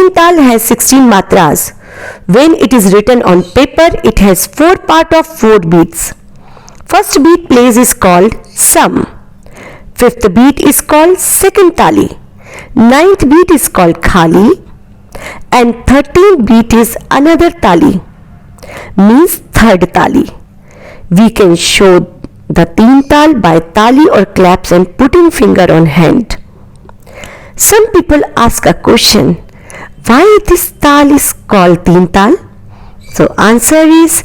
Teentaal has 16 matras. When it is written on paper, it has 4 parts of 4 beats. First beat plays is called sum. Fifth beat is called second taali. Ninth beat is called khali. And 13th beat is another taali, means third taali. We can show the Teentaal by taali or claps and putting finger on hand. Some people ask a question, why this taal is called Teentaal? So answer is,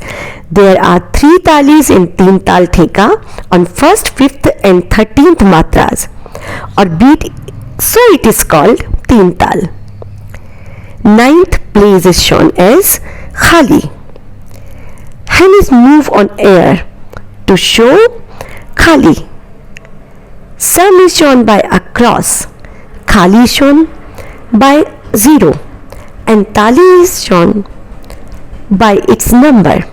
there are 3 taalis in Teentaal Theka on 1st, 5th and 13th matras or beat, so it is called Teentaal. Ninth place is shown as khali. Hand is moved on air to show khali. Sum is shown by a cross. Khali is shown by 0 and taali is shown by its number.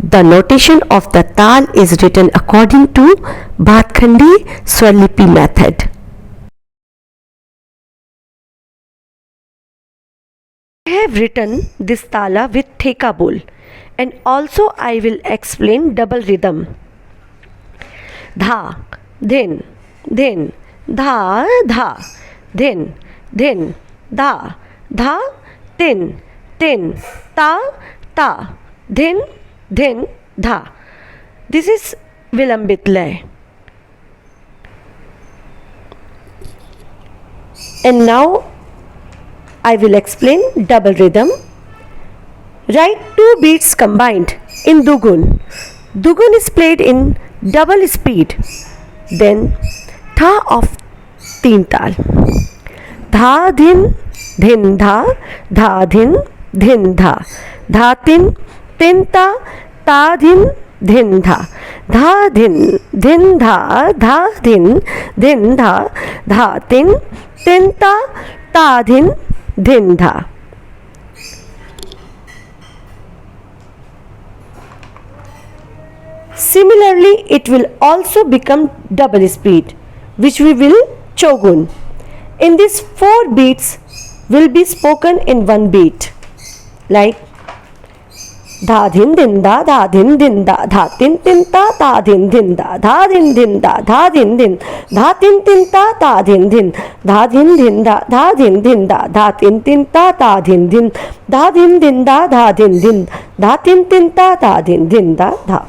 The notation of the taal is written according to bhatkhande swar lipi method. I have written this taala with Theka bowl, and also I will explain double rhythm. Dha, then, dha, dha, then, dha, dha, then, ta, ta, then, dha. This is vilambit lay. And now I will explain double rhythm. Write 2 beats combined in dugun. Dugun is played in double speed. Then tha of Teentaal. Dha din dha, dha din dha, dha tin ta, ta din dha, dha din dha, dha din dha, dha tin ta din dha. Similarly, it will also become double speed, which we will chogun. In these 4 beats will be spoken in 1 beat, like dha din da, dha din da, dha tin ta, ta din da, dha din da, dha din, dha tin ta, ta din, dha din da, dha din da, dha tin ta, ta din, dha din da, dha din, dha tin ta, ta din da, dha.